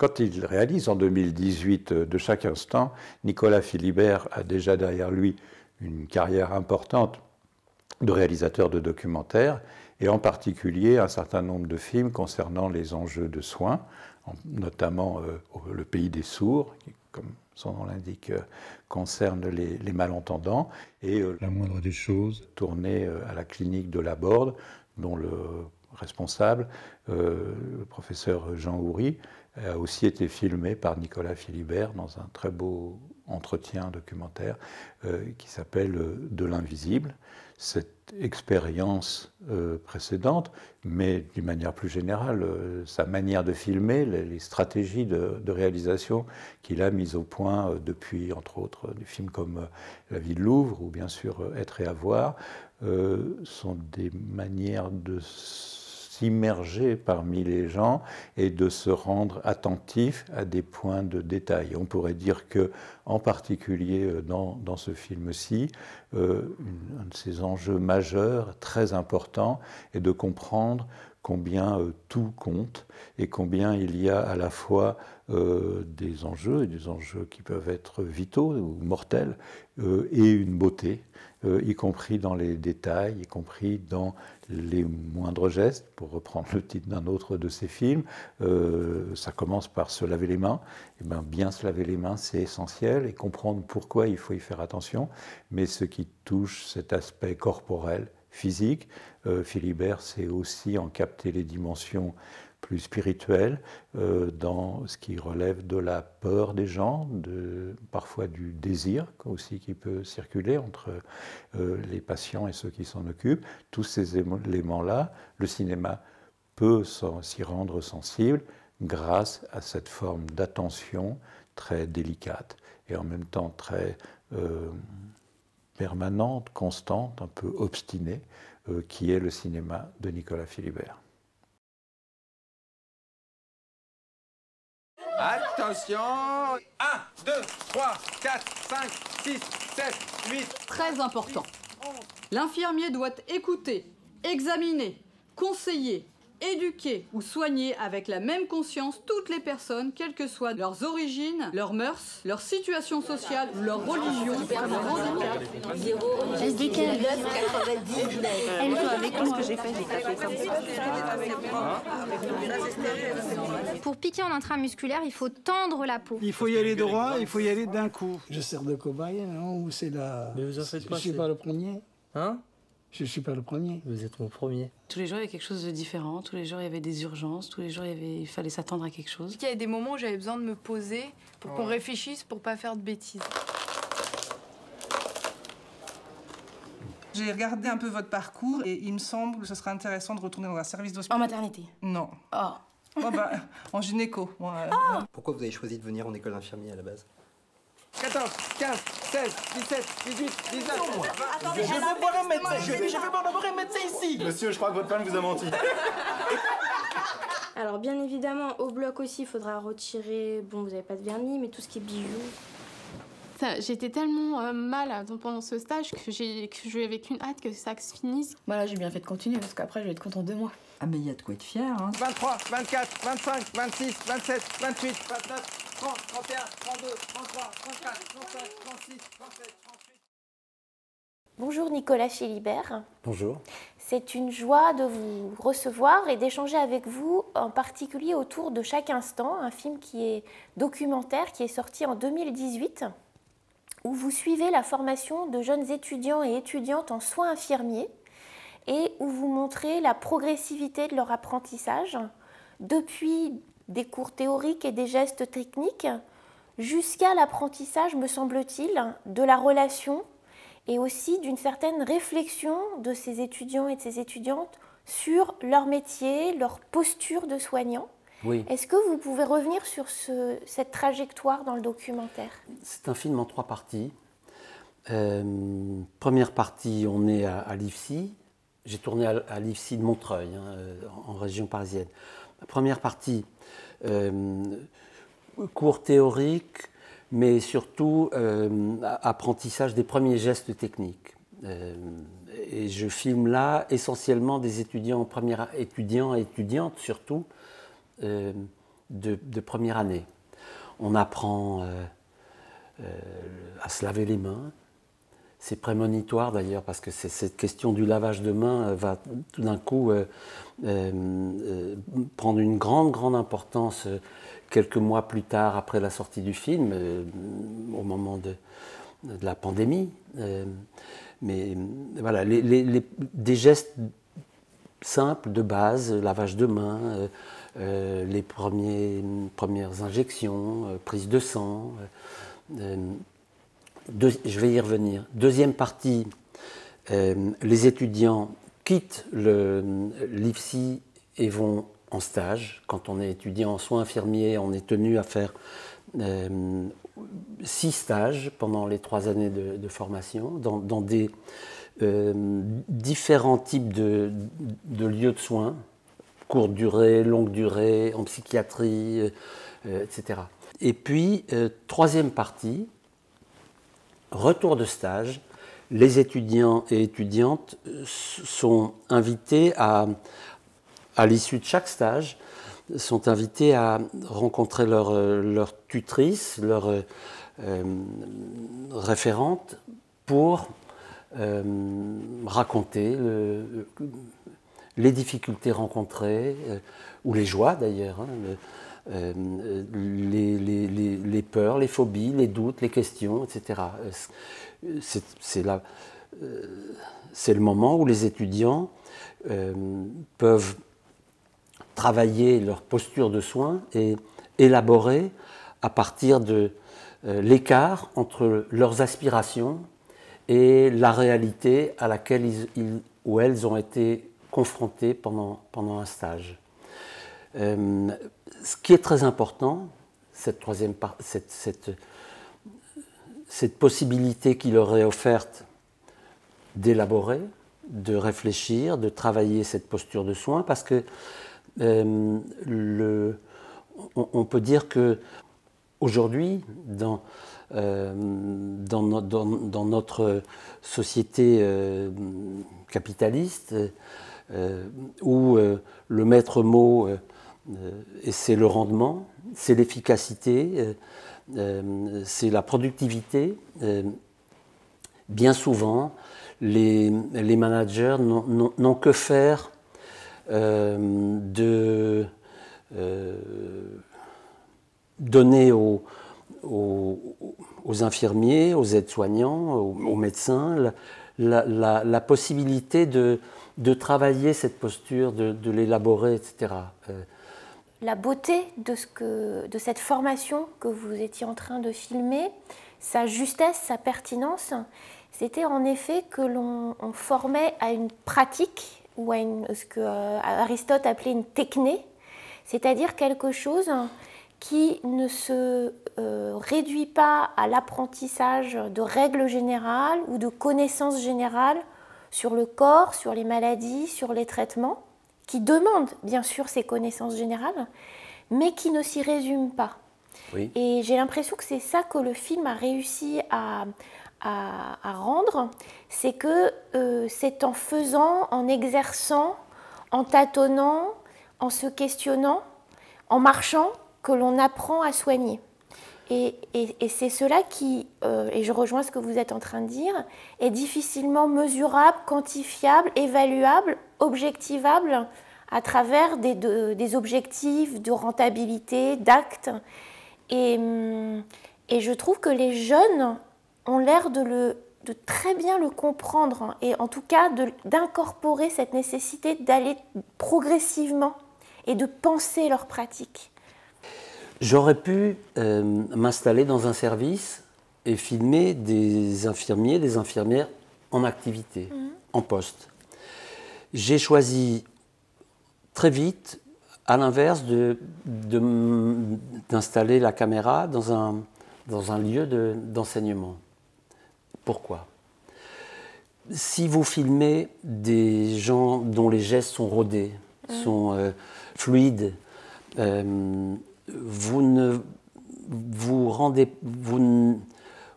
quand il réalise en 2018 De chaque instant, Nicolas Philibert a déjà derrière lui une carrière importante de réalisateur de documentaires, et en particulier un certain nombre de films concernant les enjeux de soins, notamment Le pays des sourds, qui, comme son nom l'indique, concerne les malentendants, et La moindre des choses, tourné à la clinique de la Borde, dont le responsable, le professeur Jean Houry, a aussi été filmé par Nicolas Philibert dans un très beau entretien documentaire qui s'appelle De l'invisible. Cette expérience précédente, mais d'une manière plus générale, sa manière de filmer, les stratégies de réalisation qu'il a mises au point depuis, entre autres, des films comme La vie de Louvre ou bien sûr Être et avoir, sont des manières de s'immerger parmi les gens et de se rendre attentif à des points de détail. On pourrait dire que, en particulier dans ce film-ci, un de ces enjeux majeurs, très importants, est de comprendre combien tout compte et combien il y a à la fois des enjeux, et des enjeux qui peuvent être vitaux ou mortels, et une beauté, y compris dans les détails, y compris dans les moindres gestes, pour reprendre le titre d'un autre de ses films. Ça commence par se laver les mains. Et bien se laver les mains, c'est essentiel, et comprendre pourquoi il faut y faire attention. Mais ce qui touche cet aspect corporel, physique, Philibert sait aussi en capter les dimensions plus spirituelles, dans ce qui relève de la peur des gens, parfois du désir aussi qui peut circuler entre les patients et ceux qui s'en occupent. Tous ces éléments-là, le cinéma peut s'y rendre sensible grâce à cette forme d'attention très délicate et en même temps très permanente, constante, un peu obstinée, qui est le cinéma de Nicolas Philibert. Attention! 1, 2, 3, 4, 5, 6, 7, 8. Très important. L'infirmier doit écouter, examiner, conseiller, éduquer ou soigner avec la même conscience toutes les personnes, quelles que soient leurs origines, leurs mœurs, leur situation sociale, leur religion, leur handicap. Elle dit qu'elle elle joue avec moi. Pour piquer en intramusculaire, il faut tendre la peau. Il faut y aller droit, il faut y aller d'un coup. Je sers de cobaye, non? Ou c'est la... Mais vous en faites pas. Je suis pas le premier. Hein? Je suis pas le premier. Vous êtes mon premier. Tous les jours, il y avait quelque chose de différent. Tous les jours, il y avait des urgences. Tous les jours, il fallait s'attendre à quelque chose. Il y a des moments où j'avais besoin de me poser pour qu'on réfléchisse, pour pas faire de bêtises. J'ai regardé un peu votre parcours et il me semble que ce serait intéressant de retourner dans un service d'hospitalisation. En maternité? Non. Oh. Oh en gynéco. Pourquoi vous avez choisi de venir en école d'infirmier à la base? 14, 15, 16, 17, 18, 19, 20. Attendez, je vais voir un médecin. Je vais voir d'abord un médecin ici. Monsieur, je crois que votre femme vous a menti. Alors bien évidemment, au bloc aussi, il faudra retirer... Bon, vous n'avez pas de vernis, mais tout ce qui est bijoux. J'étais tellement mal pendant ce stage que je n'avais qu'une hâte que ça se finisse. Voilà, j'ai bien fait de continuer parce qu'après, je vais être contente de moi. Ah mais il y a de quoi être fier, hein. 23, 24, 25, 26, 27, 28, 29, 30, 31, 32, 33, 34, 35, 36, 37, 38. Bonjour Nicolas Philibert. Bonjour. C'est une joie de vous recevoir et d'échanger avec vous, en particulier autour de Chaque instant, un film qui est documentaire, qui est sorti en 2018, où vous suivez la formation de jeunes étudiants et étudiantes en soins infirmiers et où vous montrez la progressivité de leur apprentissage, depuis des cours théoriques et des gestes techniques, jusqu'à l'apprentissage, me semble-t-il, de la relation et aussi d'une certaine réflexion de ces étudiants et de ces étudiantes sur leur métier, leur posture de soignant. Oui. Est-ce que vous pouvez revenir sur cette trajectoire dans le documentaire? C'est un film en 3 parties. Première partie, on est à l'IFSI. J'ai tourné à l'IFSI de Montreuil, en région parisienne. La première partie, cours théorique, mais surtout apprentissage des premiers gestes techniques. Et je filme là essentiellement des étudiants en première, étudiants et étudiantes surtout, de première année. On apprend à se laver les mains. C'est prémonitoire d'ailleurs, parce que cette question du lavage de mains va tout d'un coup prendre une grande importance quelques mois plus tard, après la sortie du film, au moment de la pandémie. Mais voilà, des gestes simples de base, lavage de mains, les premières injections, prise de sang. Je vais y revenir. Deuxième partie, les étudiants quittent l'IFSI et vont en stage. Quand on est étudiant en soins infirmiers, on est tenu à faire 6 stages pendant les 3 années de formation dans des différents types de lieux de soins, courte durée, longue durée, en psychiatrie, etc. Et puis, troisième partie, retour de stage, les étudiants et étudiantes sont invités à l'issue de chaque stage, sont invités à rencontrer leur tutrice, leur référente, pour raconter les difficultés rencontrées, ou les joies d'ailleurs, les peurs, les phobies, les doutes, les questions, etc. C'est le moment où les étudiants peuvent travailler leur posture de soins et élaborer à partir de l'écart entre leurs aspirations et la réalité à laquelle ils ou elles ont été confrontés pendant un stage. Ce qui est très important, cette possibilité qui leur est offerte d'élaborer, de réfléchir, de travailler cette posture de soins, parce que on peut dire que aujourd'hui, dans notre société capitaliste, où le maître mot, c'est le rendement, c'est l'efficacité, c'est la productivité, bien souvent, les managers n'ont que faire de donner aux infirmiers, aux aides-soignants, aux médecins, la possibilité de travailler cette posture, de l'élaborer, etc. La beauté de cette formation que vous étiez en train de filmer, sa justesse, sa pertinence, c'était en effet que l'on formait à une pratique, ou à ce que Aristote appelait une techné, c'est-à-dire quelque chose qui ne se réduit pas à l'apprentissage de règles générales ou de connaissances générales sur le corps, sur les maladies, sur les traitements, qui demandent bien sûr ces connaissances générales, mais qui ne s'y résument pas. Oui. Et j'ai l'impression que c'est ça que le film a réussi à rendre, c'est que c'est en faisant, en exerçant, en tâtonnant, en se questionnant, en marchant, que l'on apprend à soigner. Et c'est cela qui, et je rejoins ce que vous êtes en train de dire, est difficilement mesurable, quantifiable, évaluable, objectivable à travers des objectifs de rentabilité, d'actes. Et je trouve que les jeunes ont l'air de très bien le comprendre, et en tout cas d'incorporer cette nécessité d'aller progressivement et de penser leur pratique. J'aurais pu m'installer dans un service et filmer des infirmiers, des infirmières en activité, en poste. J'ai choisi très vite, à l'inverse, d'installer la caméra dans un lieu d'enseignement. Pourquoi ? Si vous filmez des gens dont les gestes sont rodés, sont fluides, vous ne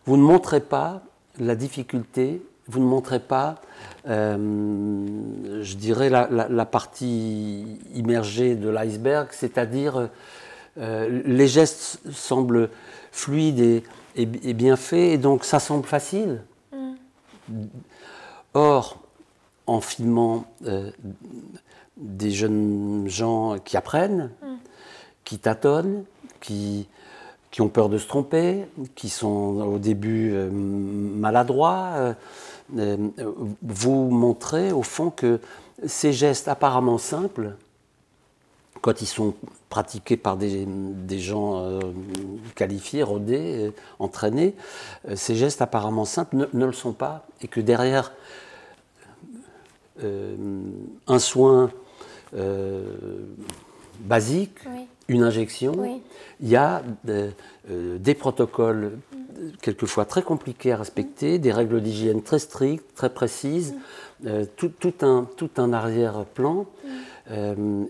montrez pas la difficulté, vous ne montrez pas, je dirais, la partie immergée de l'iceberg, c'est-à-dire les gestes semblent fluides et bien faits, et donc ça semble facile. Or, en filmant des jeunes gens qui apprennent, qui tâtonnent, qui ont peur de se tromper, qui sont au début maladroits, vous montrez au fond que ces gestes apparemment simples, quand ils sont pratiqués par des gens qualifiés, rodés, entraînés, ces gestes apparemment simples ne le sont pas, et que derrière un soin basique, une injection, il y a des protocoles quelquefois très compliqués à respecter, des règles d'hygiène très strictes, très précises, tout un arrière-plan.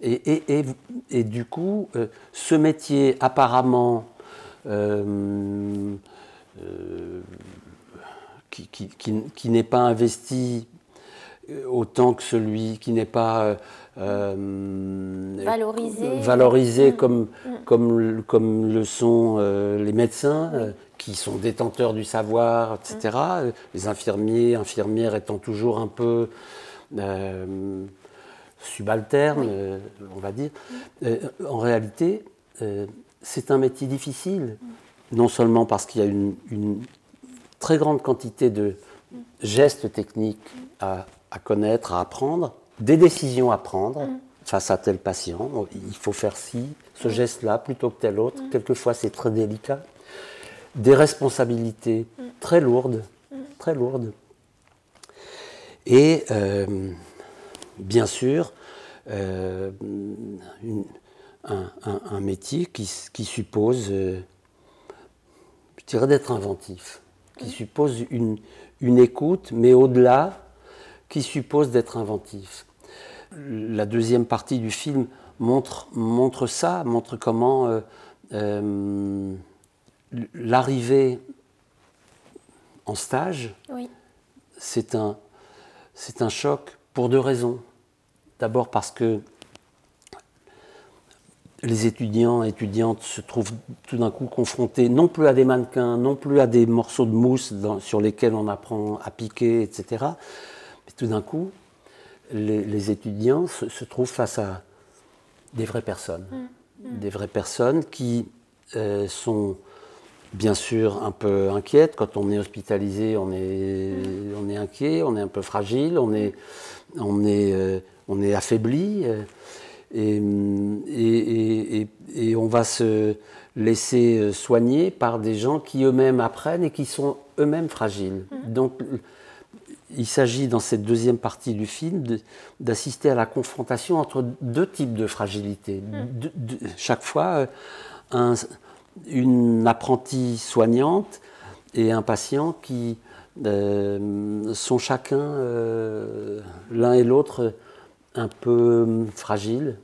Et du coup, ce métier apparemment qui n'est pas investi autant que celui qui n'est pas valorisé comme le sont les médecins, qui sont détenteurs du savoir, etc. Les infirmiers, infirmières étant toujours un peu subalternes, on va dire. En réalité, c'est un métier difficile, non seulement parce qu'il y a une très grande quantité de gestes techniques à connaître, à apprendre, des décisions à prendre face à tel patient. Il faut faire ce geste-là plutôt que tel autre. Quelquefois, c'est très délicat. Des responsabilités très lourdes, très lourdes. Et bien sûr, un métier qui suppose, je dirais, d'être inventif, qui suppose une écoute, mais au-delà, qui suppose d'être inventif. La deuxième partie du film montre ça, montre comment l'arrivée en stage, c'est un choc pour deux raisons. D'abord parce que les étudiants et étudiantes se trouvent tout d'un coup confrontés non plus à des mannequins, non plus à des morceaux de mousse sur lesquels on apprend à piquer, etc. Mais tout d'un coup, les étudiants se trouvent face à des vraies personnes. Des vraies personnes qui sont bien sûr un peu inquiètes. Quand on est hospitalisé, on est inquiet, on est un peu fragile, on est affaibli. Et on va se laisser soigner par des gens qui eux-mêmes apprennent et qui sont eux-mêmes fragiles. Donc il s'agit dans cette deuxième partie du film d'assister à la confrontation entre deux types de fragilité. Chaque fois, une apprentie soignante et un patient qui sont chacun, l'un et l'autre, un peu fragile.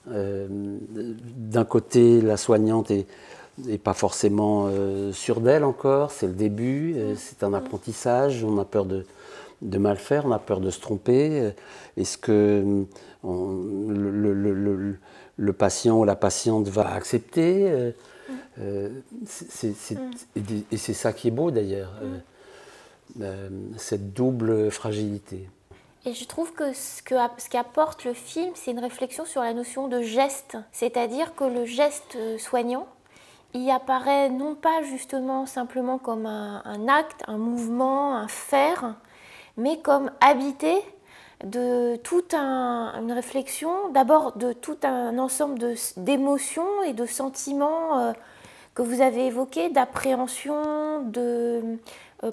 D'un côté, la soignante n'est pas forcément sûre d'elle encore, c'est le début, c'est un apprentissage, on a peur de mal faire, on a peur de se tromper. Est-ce que le patient ou la patiente va accepter et c'est ça qui est beau d'ailleurs, cette double fragilité. Et je trouve que ce qu'apporte le film, c'est une réflexion sur la notion de geste. C'est-à-dire que le geste soignant, il apparaît non pas justement simplement comme un acte, un mouvement, un faire, mais comme habité de toute une réflexion, d'abord de tout un ensemble d'émotions et de sentiments que vous avez évoqués, d'appréhension,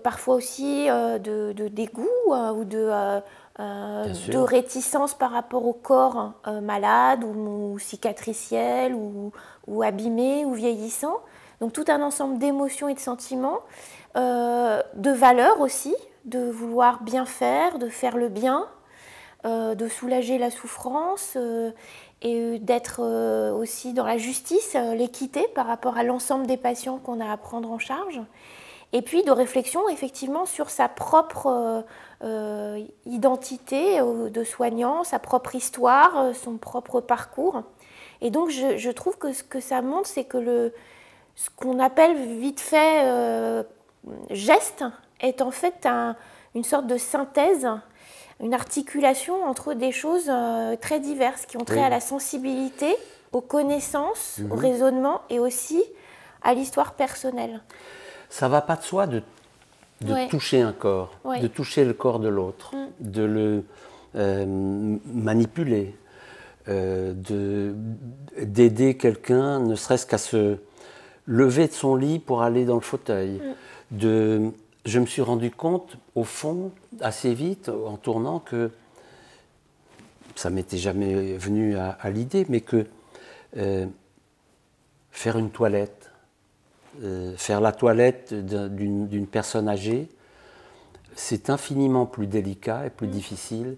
parfois aussi de dégoût ou de réticence par rapport au corps malade ou cicatriciel ou abîmé ou vieillissant. Donc tout un ensemble d'émotions et de sentiments, de valeurs aussi, de vouloir bien faire, de faire le bien, de soulager la souffrance et d'être aussi dans la justice, l'équité par rapport à l'ensemble des patients qu'on a à prendre en charge. Et puis de réflexion effectivement sur sa propre identité de soignant, sa propre histoire, son propre parcours. Et donc je trouve que ce que ça montre, c'est que ce qu'on appelle vite fait geste est en fait une sorte de synthèse, une articulation entre des choses très diverses qui ont trait à la sensibilité, aux connaissances, au raisonnement et aussi à l'histoire personnelle. Ça ne va pas de soi de toucher un corps, de toucher le corps de l'autre, de le manipuler, d'aider quelqu'un, ne serait-ce qu'à se lever de son lit pour aller dans le fauteuil. Je me suis rendu compte, au fond, assez vite, en tournant, que ça m'était jamais venu à l'idée, mais que faire une toilette, faire la toilette d'une personne âgée, c'est infiniment plus délicat et plus difficile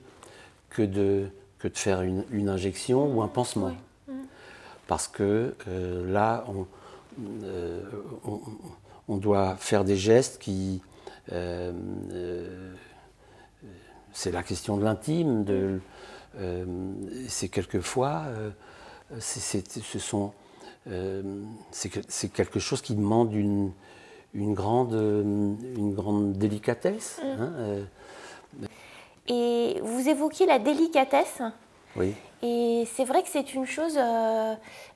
que de faire une injection ou un pansement. Parce que là, on doit faire des gestes qui... c'est la question de l'intime, c'est quelquefois... c'est quelque chose qui demande une grande délicatesse. Et vous évoquiez la délicatesse. Oui. Et c'est vrai que c'est une chose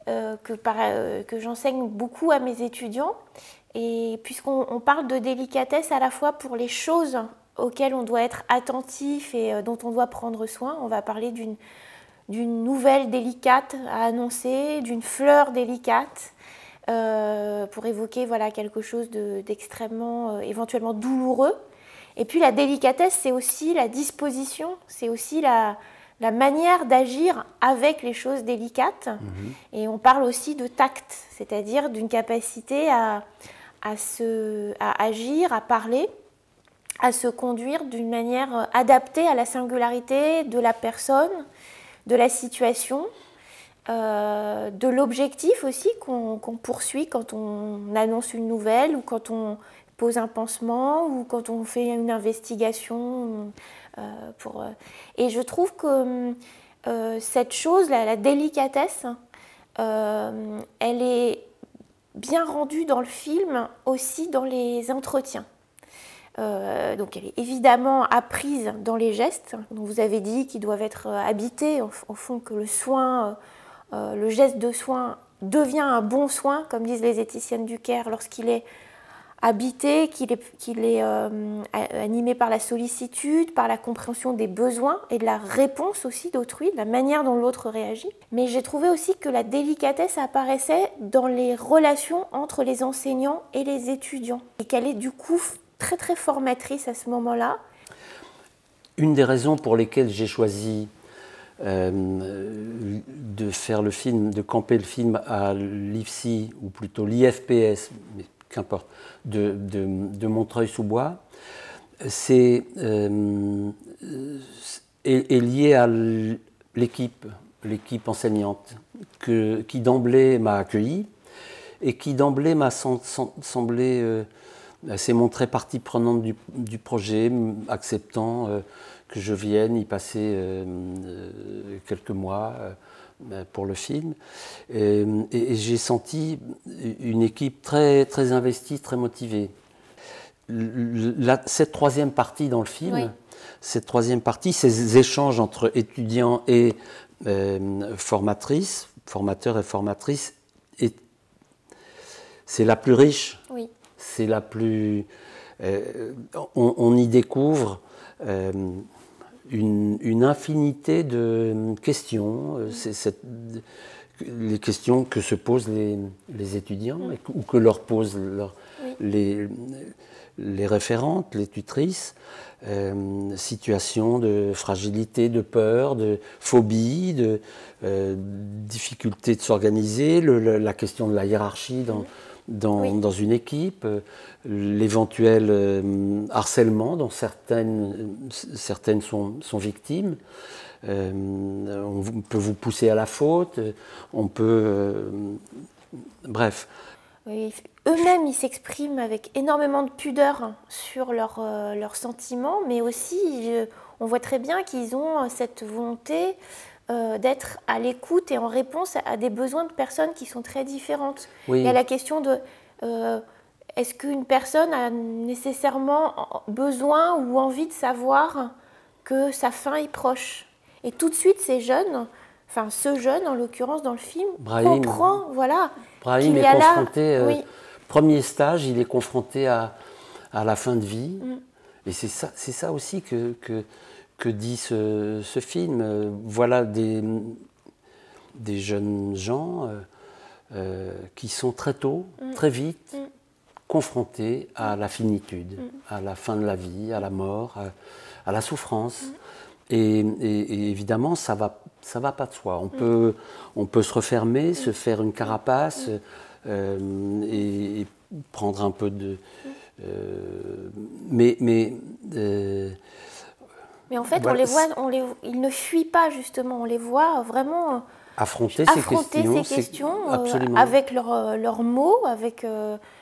que j'enseigne beaucoup à mes étudiants. Et puisqu'on parle de délicatesse à la fois pour les choses auxquelles on doit être attentif et dont on doit prendre soin, on va parler d'une nouvelle délicate à annoncer, d'une fleur délicate, pour évoquer quelque chose d'extrêmement éventuellement douloureux. Et puis la délicatesse, c'est aussi la disposition, c'est aussi la manière d'agir avec les choses délicates. Et on parle aussi de tact, c'est-à-dire d'une capacité à agir, à parler, à se conduire d'une manière adaptée à la singularité de la personne, de la situation, de l'objectif aussi qu'on poursuit quand on annonce une nouvelle ou quand on pose un pansement ou quand on fait une investigation. Et je trouve que cette chose, la délicatesse, elle est bien rendue dans le film, aussi dans les entretiens. Donc elle est évidemment apprise dans les gestes, dont vous avez dit qu'ils doivent être habités, au fond que le soin, le geste de soin devient un bon soin, comme disent les esthéticiennes du Caire, lorsqu'il est habité, qu'il est animé par la sollicitude, par la compréhension des besoins et de la réponse aussi d'autrui, de la manière dont l'autre réagit. Mais j'ai trouvé aussi que la délicatesse apparaissait dans les relations entre les enseignants et les étudiants et qu'elle est du coup très très formatrice à ce moment-là. Une des raisons pour lesquelles j'ai choisi de faire le film, de camper le film à l'IFSI, ou plutôt l'IFPS, mais qu'importe, de Montreuil-sous-Bois, est lié à l'équipe enseignante qui d'emblée m'a accueilli et qui d'emblée m'a semblé s'est montrée partie prenante du projet, acceptant que je vienne y passer quelques mois pour le film. Et j'ai senti une équipe très, très investie, très motivée. Cette troisième partie dans le film, cette troisième partie, ces échanges entre étudiants et formateurs et formatrices, c'est la plus riche. Oui. C'est la plus... on y découvre une infinité de questions, les questions que se posent les étudiants ou que leur posent les référentes, les tutrices, situations de fragilité, de peur, de phobie, de difficulté de s'organiser, la question de la hiérarchie dans une équipe, l'éventuel harcèlement dont certaines sont victimes. On peut vous pousser à la faute, on peut... bref. Oui, eux-mêmes, ils s'expriment avec énormément de pudeur sur leurs sentiments, mais aussi, on voit très bien qu'ils ont cette volonté d'être à l'écoute et en réponse à des besoins de personnes qui sont très différentes. Oui. Il y a la question de est-ce qu'une personne a nécessairement besoin ou envie de savoir que sa fin est proche. Et tout de suite, ces jeunes, enfin ce jeune en l'occurrence dans le film, comprend, voilà, Brahim est confronté, premier stage, il est confronté à la fin de vie. Et c'est ça aussi que dit ce film. Voilà des jeunes gens qui sont très tôt, très vite, confrontés à la finitude, à la fin de la vie, à la mort, à la souffrance. Et évidemment, ça va pas de soi. On peut se refermer, se faire une carapace et prendre un peu de... Mais en fait, voilà, ils ne fuient pas justement, on les voit vraiment affronter ces questions avec leurs mots, avec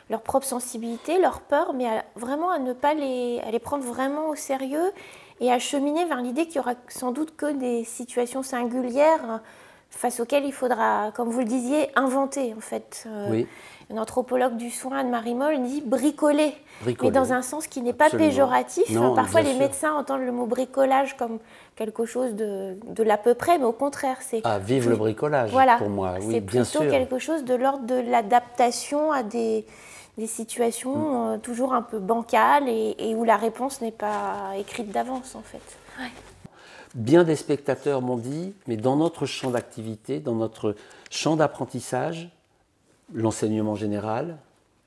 leur propre sensibilité, leur peur, mais vraiment à ne pas les prendre vraiment au sérieux et à cheminer vers l'idée qu'il y aura sans doute que des situations singulières face auxquelles il faudra, comme vous le disiez, inventer en fait. Oui. Une anthropologue du soin, Anne-Marie Moll, dit bricoler, mais dans un sens qui n'est pas péjoratif. Non, parfois, les médecins entendent le mot bricolage comme quelque chose de l'à peu près, mais au contraire, c'est... vive le bricolage, voilà, pour moi, oui, bien sûr. C'est plutôt quelque chose de l'ordre de l'adaptation à des situations toujours un peu bancales et où la réponse n'est pas écrite d'avance, en fait. Ouais. Bien des spectateurs m'ont dit, mais dans notre champ d'activité, dans notre champ d'apprentissage, l'enseignement général,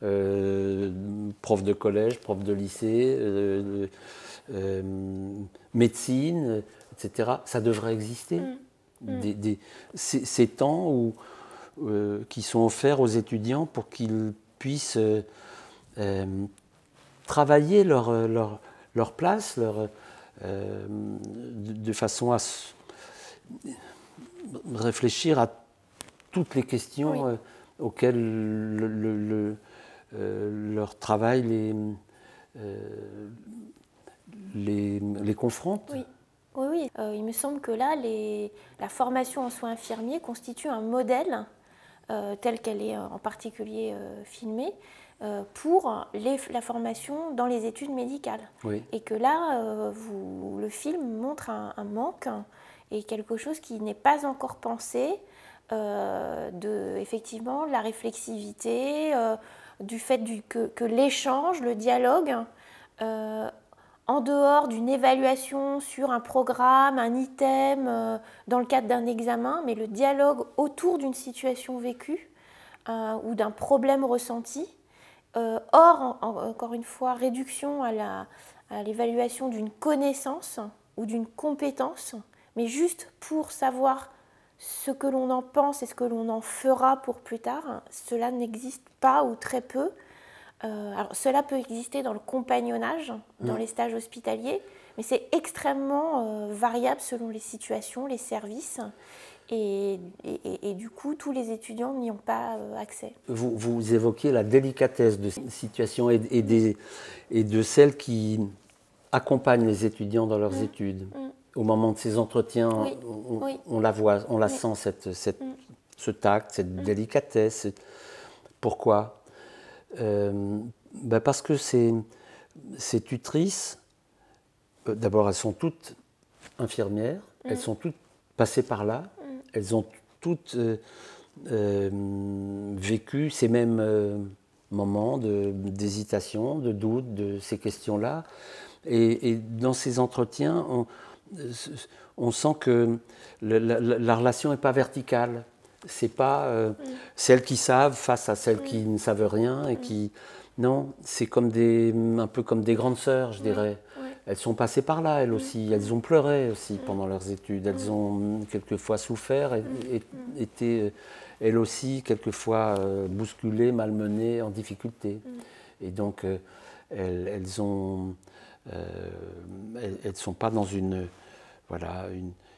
prof de collège, prof de lycée, médecine, etc., ça devrait exister. Ces temps qui sont offerts aux étudiants pour qu'ils puissent travailler leur place, de façon à réfléchir à toutes les questions auxquelles leur travail les confronte. Oui. Il me semble que là, la formation en soins infirmiers constitue un modèle, tel qu'elle est en particulier filmée, pour la formation dans les études médicales. Oui. Et que là, le film montre un manque et quelque chose qui n'est pas encore pensé, effectivement, la réflexivité, du fait que l'échange, le dialogue, en dehors d'une évaluation sur un programme, un item, dans le cadre d'un examen, mais le dialogue autour d'une situation vécue ou d'un problème ressenti, encore une fois, réduction à l'évaluation d'une connaissance ou d'une compétence, mais juste pour savoir ce que l'on en pense et ce que l'on en fera pour plus tard, cela n'existe pas ou très peu. Alors, cela peut exister dans le compagnonnage, dans les stages hospitaliers, mais c'est extrêmement variable selon les situations, les services, et du coup, tous les étudiants n'y ont pas accès. Vous évoquez la délicatesse de cette situation et de celles qui accompagnent les étudiants dans leurs études. Au moment de ces entretiens, on la voit, on la sent, ce tact, cette délicatesse. Pourquoi ? Parce que ces tutrices, d'abord elles sont toutes infirmières, elles sont toutes passées par là, elles ont toutes vécu ces mêmes moments d'hésitation, de doute, de ces questions-là. Et dans ces entretiens, on sent que la relation n'est pas verticale. C'est pas celles qui savent face à celles qui ne savent rien et qui... Non, c'est un peu comme des grandes sœurs, je dirais. Elles sont passées par là, elles aussi. Elles ont pleuré aussi pendant leurs études. Elles ont quelquefois souffert et été, elles aussi, quelquefois bousculées, malmenées, en difficulté. Et donc, elles sont pas dans une... Voilà,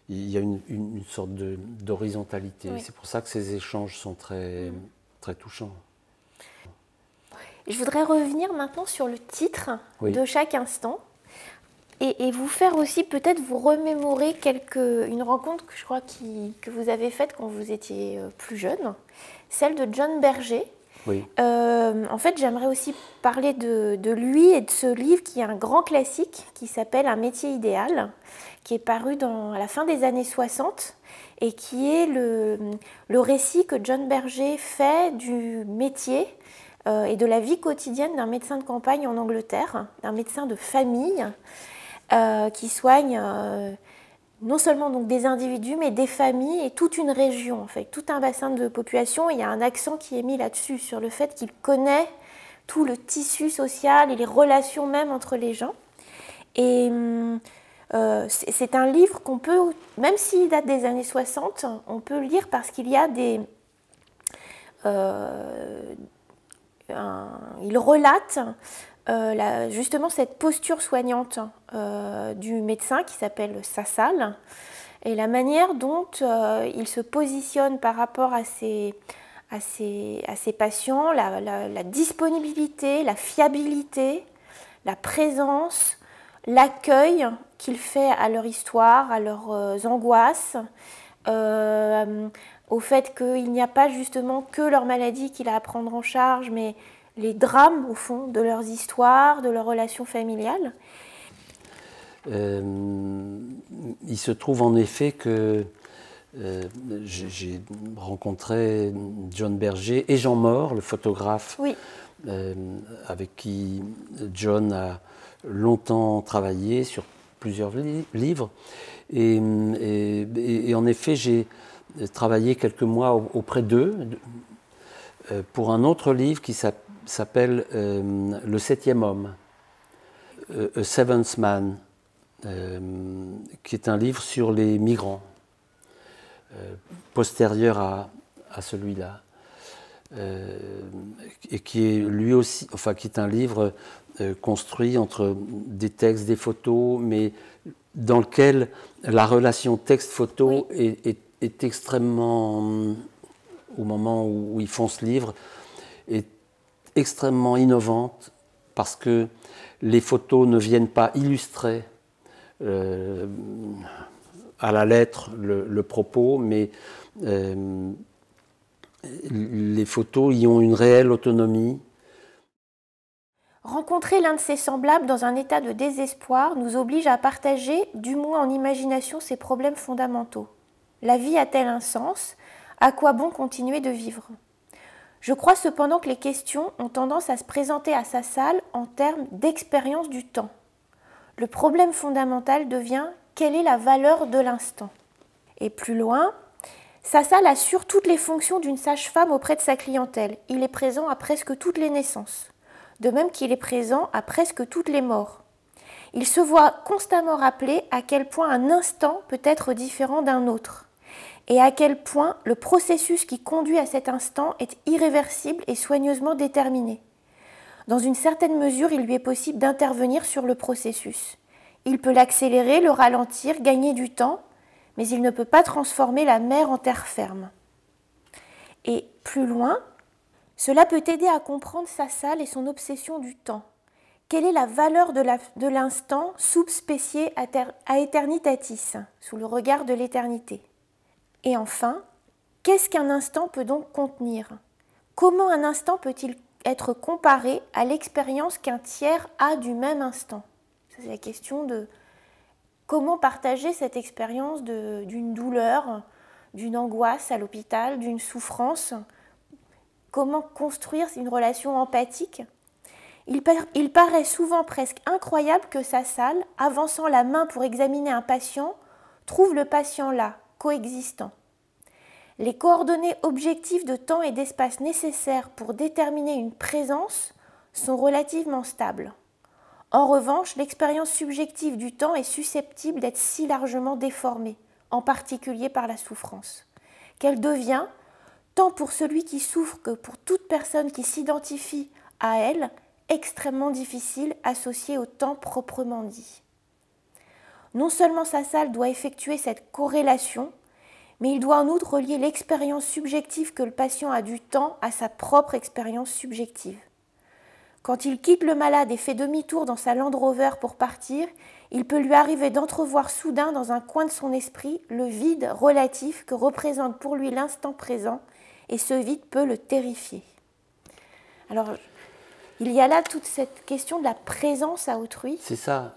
il y a une sorte d'horizontalité. C'est pour ça que ces échanges sont très, très touchants. Je voudrais revenir maintenant sur le titre de chaque instant. et vous faire aussi peut-être vous remémorer une rencontre que je crois que vous avez faite quand vous étiez plus jeune, celle de John Berger. Oui. En fait, j'aimerais aussi parler de lui et de ce livre qui est un grand classique qui s'appelle Un métier idéal, qui est paru à la fin des années 60 et qui est le récit que John Berger fait du métier et de la vie quotidienne d'un médecin de campagne en Angleterre, d'un médecin de famille qui soigne non seulement donc des individus, mais des familles et toute une région, en fait, tout un bassin de population. Il y a un accent qui est mis là-dessus, sur le fait qu'il connaît tout le tissu social et les relations même entre les gens. Et c'est un livre qu'on peut, même s'il date des années 60, on peut le lire parce qu'il y a il relate justement cette posture soignante du médecin qui s'appelle Sassal et la manière dont il se positionne par rapport à ses patients, la disponibilité, la fiabilité, la présence, l'accueil qu'il fait à leur histoire, à leurs angoisses, au fait qu'il n'y a pas justement que leur maladie qu'il a à prendre en charge, mais les drames, au fond, de leurs histoires, de leurs relations familiales. Il se trouve en effet que j'ai rencontré John Berger et Jean Maure, le photographe, oui. Avec qui John a longtemps travaillé sur plusieurs livres. Et en effet, j'ai travaillé quelques mois auprès d'eux pour un autre livre qui s'appelle Le septième homme, A Seventh Man, qui est un livre sur les migrants, postérieur à celui-là, et qui est lui aussi, enfin qui est un livre construit entre des textes, des photos, mais dans lequel la relation texte-photo oui. est extrêmement, au moment où ils font ce livre, est extrêmement innovante parce que les photos ne viennent pas illustrer à la lettre le propos, mais les photos y ont une réelle autonomie. Rencontrer l'un de ses semblables dans un état de désespoir nous oblige à partager, du moins en imagination, ses problèmes fondamentaux. La vie a-t-elle un sens? À quoi bon continuer de vivre? Je crois cependant que les questions ont tendance à se présenter à Sassal en termes d'expérience du temps. Le problème fondamental devient quelle est la valeur de l'instant? Et plus loin, Sassal assure toutes les fonctions d'une sage-femme auprès de sa clientèle. Il est présent à presque toutes les naissances, de même qu'il est présent à presque toutes les morts. Il se voit constamment rappeler à quel point un instant peut être différent d'un autre, et à quel point le processus qui conduit à cet instant est irréversible et soigneusement déterminé. Dans une certaine mesure, il lui est possible d'intervenir sur le processus. Il peut l'accélérer, le ralentir, gagner du temps, mais il ne peut pas transformer la mer en terre ferme. Et plus loin, cela peut aider à comprendre Sassal et son obsession du temps. Quelle est la valeur de l'instant sub specie aeternitatis, sous le regard de l'éternité? Et enfin, qu'est-ce qu'un instant peut donc contenir? Comment un instant peut-il être comparé à l'expérience qu'un tiers a du même instant? C'est la question de comment partager cette expérience d'une douleur, d'une angoisse à l'hôpital, d'une souffrance. Comment construire une relation empathique? Il paraît souvent presque incroyable que Sassal, avançant la main pour examiner un patient, trouve le patient là, coexistant. Les coordonnées objectives de temps et d'espace nécessaires pour déterminer une présence sont relativement stables. En revanche, l'expérience subjective du temps est susceptible d'être si largement déformée, en particulier par la souffrance, qu'elle devient, tant pour celui qui souffre que pour toute personne qui s'identifie à elle, extrêmement difficile associée au temps proprement dit. Non seulement Sassal doit effectuer cette corrélation, mais il doit en outre relier l'expérience subjective que le patient a du temps à sa propre expérience subjective. Quand il quitte le malade et fait demi-tour dans sa Land Rover pour partir, il peut lui arriver d'entrevoir soudain dans un coin de son esprit le vide relatif que représente pour lui l'instant présent, et ce vide peut le terrifier. Alors, il y a là toute cette question de la présence à autrui. C'est ça,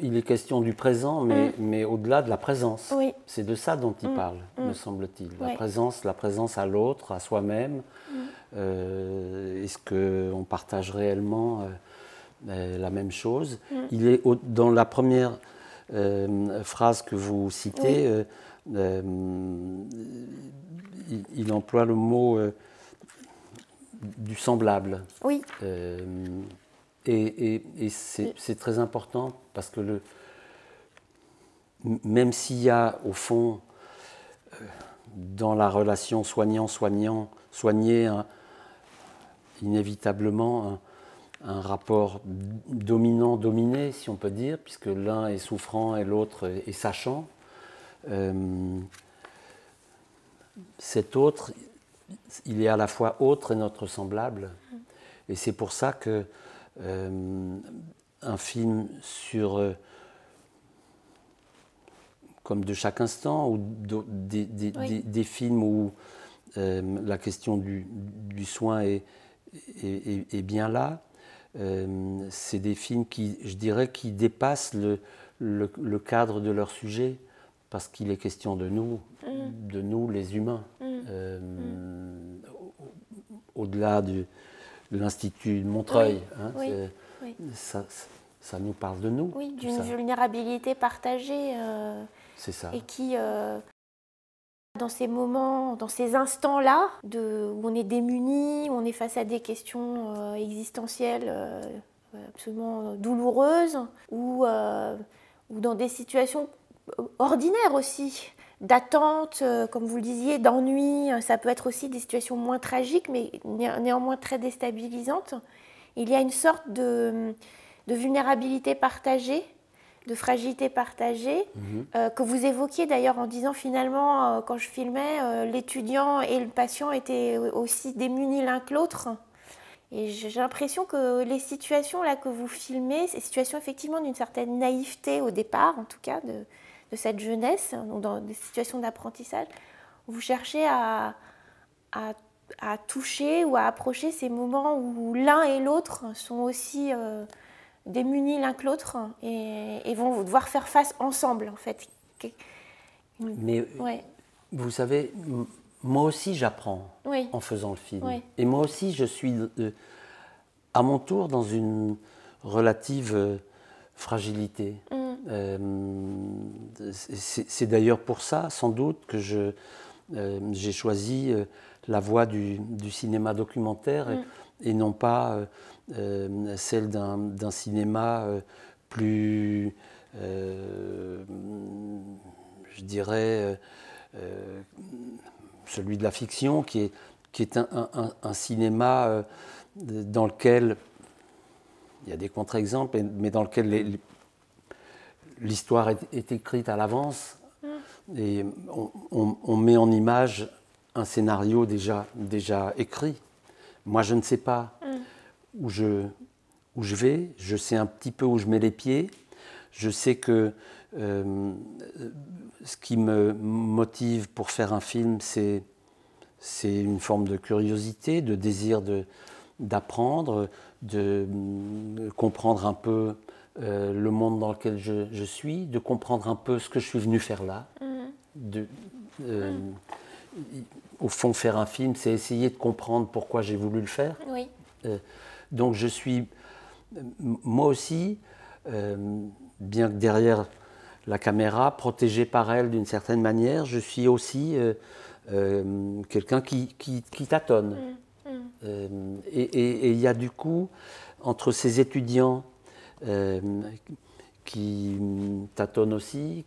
il est question du présent, mais au-delà de la présence. Oui. C'est de ça dont il parle, me semble-t-il. La présence à l'autre, à soi-même. Est-ce qu'on partage réellement la même chose? Il est dans la première phrase que vous citez, il emploie le mot du semblable. Oui. Et c'est très important parce que même s'il y a au fond dans la relation soignant-soignant, soigné inévitablement un rapport dominant-dominé, si on peut dire, puisque l'un est souffrant et l'autre est sachant. Cet autre, il est à la fois autre et notre semblable. Et c'est pour ça que un film sur comme De chaque instant, ou des films où la question du soin est bien là, c'est des films qui, je dirais, qui dépassent le cadre de leur sujet, parce qu'il est question de nous les humains. Au-delà de l'Institut de Montreuil, ça nous parle de nous. Oui, d'une vulnérabilité partagée. C'est ça. Et qui, dans ces moments, dans ces instants-là, où on est démuni, où on est face à des questions existentielles absolument douloureuses, ou dans des situations ordinaires aussi, d'attente, comme vous le disiez, d'ennui, ça peut être aussi des situations moins tragiques, mais néanmoins très déstabilisantes. Il y a une sorte de vulnérabilité partagée, de fragilité partagée, que vous évoquiez d'ailleurs en disant finalement, quand je filmais, l'étudiant et le patient étaient aussi démunis l'un que l'autre. Et j'ai l'impression que les situations là que vous filmez, ces situations effectivement d'une certaine naïveté au départ, en tout cas, de cette jeunesse, donc dans des situations d'apprentissage, vous cherchez à toucher ou à approcher ces moments où l'un et l'autre sont aussi démunis l'un que l'autre et vont devoir faire face ensemble, en fait. Mais vous savez, moi aussi j'apprends en faisant le film. Et moi aussi je suis à mon tour dans une relative fragilité. C'est d'ailleurs pour ça, sans doute, que j'ai choisi la voie du cinéma documentaire et non pas celle d'un cinéma plus, je dirais, celui de la fiction, qui est un cinéma dans lequel il y a des contre-exemples, mais dans lequel l'histoire est écrite à l'avance et on met en image un scénario déjà écrit. Moi, je ne sais pas où je vais, je sais un petit peu où je mets les pieds. Je sais que ce qui me motive pour faire un film, c'est une forme de curiosité, de désir d'apprendre, de comprendre un peu le monde dans lequel je suis, de comprendre un peu ce que je suis venu faire là. Au fond, faire un film, c'est essayer de comprendre pourquoi j'ai voulu le faire. Oui. Donc je suis, moi aussi, bien que derrière la caméra, protégé par elle d'une certaine manière, je suis aussi quelqu'un qui tâtonne. Et il y a du coup, entre ces étudiants qui tâtonnent aussi,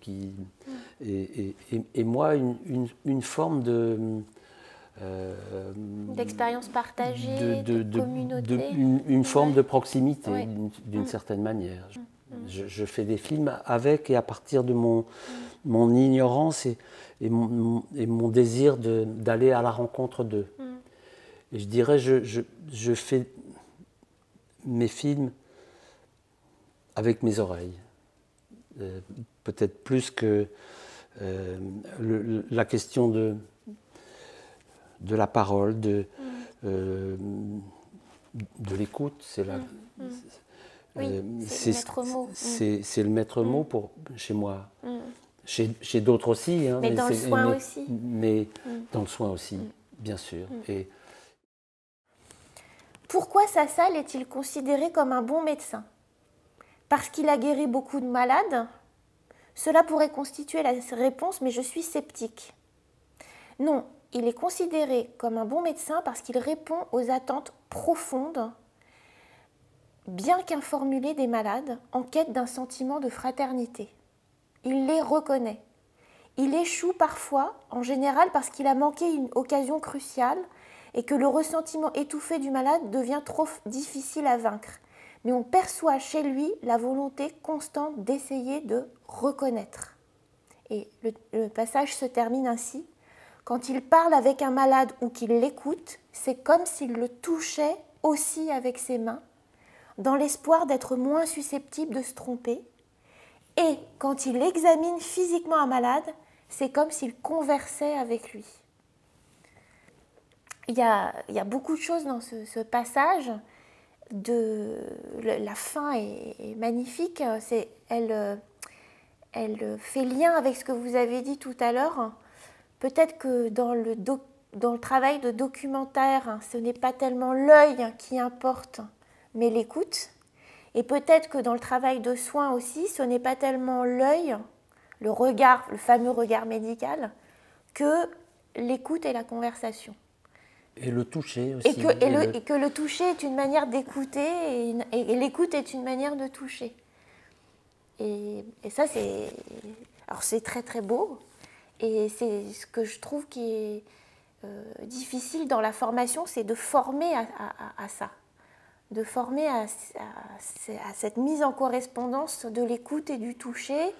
et moi, une forme d'expérience partagée, de communauté. Une forme de proximité, d'une certaine manière. Je fais des films avec et à partir de mon ignorance et mon désir d'aller à la rencontre d'eux. Et je dirais, je fais mes films avec mes oreilles. peut-être plus que la question de la parole, de l'écoute. C'est la... Oui, c'est le maître mot. C'est le maître mot chez moi. Chez d'autres aussi. Hein, mais dans le soin aussi. Mais dans le soin aussi, bien sûr. Et pourquoi Sassal est-il considéré comme un bon médecin? Parce qu'il a guéri beaucoup de malades? Cela pourrait constituer la réponse, mais je suis sceptique. Non, il est considéré comme un bon médecin parce qu'il répond aux attentes profondes, bien qu'informulées des malades, en quête d'un sentiment de fraternité. Il les reconnaît. Il échoue parfois, en général parce qu'il a manqué une occasion cruciale et que le ressentiment étouffé du malade devient trop difficile à vaincre. Mais on perçoit chez lui la volonté constante d'essayer de reconnaître. Et le passage se termine ainsi. Quand il parle avec un malade ou qu'il l'écoute, c'est comme s'il le touchait aussi avec ses mains, dans l'espoir d'être moins susceptible de se tromper. Et quand il examine physiquement un malade, c'est comme s'il conversait avec lui. Il y a beaucoup de choses dans ce passage. La fin est magnifique. Elle fait lien avec ce que vous avez dit tout à l'heure. Peut-être que dans le travail de documentaire, ce n'est pas tellement l'œil qui importe, mais l'écoute. Et peut-être que dans le travail de soin aussi, ce n'est pas tellement l'œil, le regard, le fameux regard médical, que l'écoute et la conversation. Et le toucher aussi. Et que le toucher est une manière d'écouter et l'écoute est une manière de toucher. Et ça, c'est très très beau. Et c'est ce que je trouve qui est difficile dans la formation, c'est de former à ça. De former à cette mise en correspondance de l'écoute et du toucher.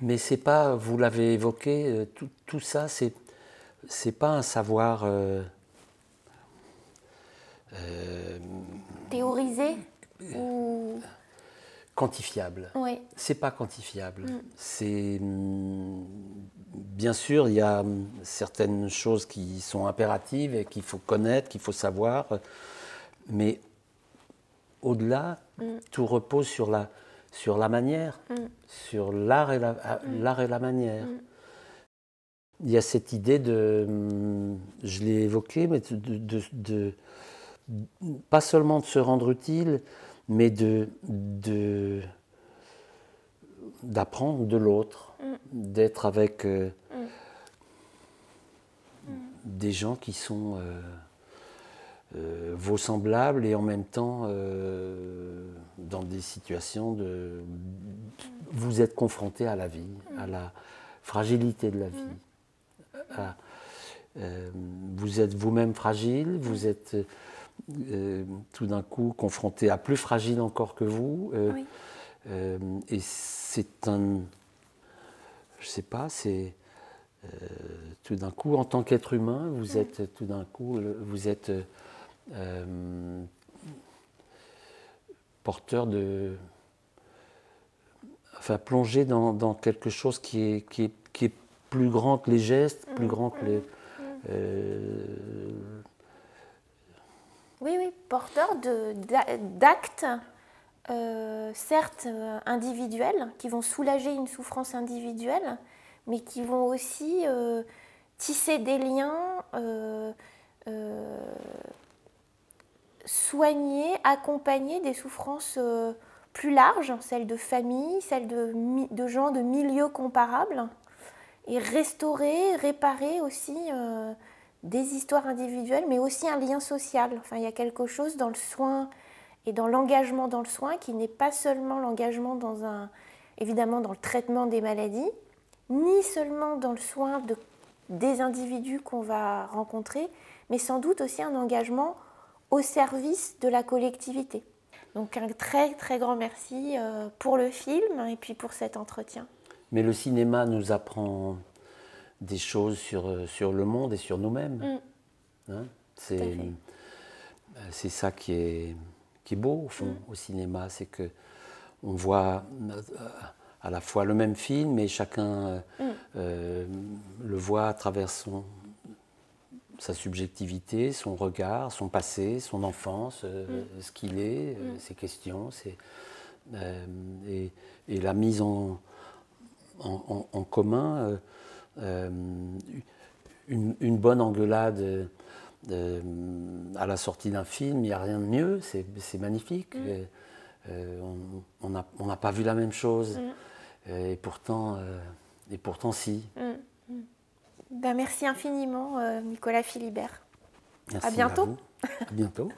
Mais c'est pas, vous l'avez évoqué, tout ça, c'est pas un savoir... théorisé ou quantifiable. Oui. C'est pas quantifiable. C'est bien sûr, il y a certaines choses qui sont impératives et qu'il faut connaître, qu'il faut savoir, mais au-delà, tout repose sur la manière, sur l'art et la manière. Il y a cette idée je l'ai évoqué, mais pas seulement de se rendre utile, mais d'apprendre de l'autre, d'être avec des gens qui sont vos semblables et en même temps dans des situations de... Vous êtes confronté à la vie, à la fragilité de la vie. Vous êtes vous-même fragile, vous êtes tout d'un coup confronté à plus fragile encore que vous. Et c'est un... Je sais pas, c'est... tout d'un coup, en tant qu'être humain, vous êtes tout d'un coup... Vous êtes porteur de... Enfin, plongé dans quelque chose qui est plus grand que les gestes, plus grand que les... Oui, porteur d'actes, certes individuels, qui vont soulager une souffrance individuelle, mais qui vont aussi tisser des liens, soigner, accompagner des souffrances plus larges, celles de famille, celles de gens de milieux comparables, et restaurer, réparer aussi des histoires individuelles, mais aussi un lien social. Enfin, il y a quelque chose dans le soin et dans l'engagement dans le soin qui n'est pas seulement l'engagement évidemment dans le traitement des maladies, ni seulement dans le soin des individus qu'on va rencontrer, mais sans doute aussi un engagement au service de la collectivité. Donc un très très grand merci pour le film et puis pour cet entretien. Mais le cinéma nous apprend des choses sur le monde et sur nous-mêmes. Hein, c'est ça qui est beau, au fond, au cinéma. C'est qu'on voit à la fois le même film, mais chacun le voit à travers sa subjectivité, son regard, son passé, son enfance, ce qu'il est, ses questions, et la mise en commun, une bonne engueulade à la sortie d'un film, il n'y a rien de mieux, c'est magnifique. On n'a pas vu la même chose, et pourtant si. Ben, merci infiniment, Nicolas Philibert. Merci à bientôt. À bientôt.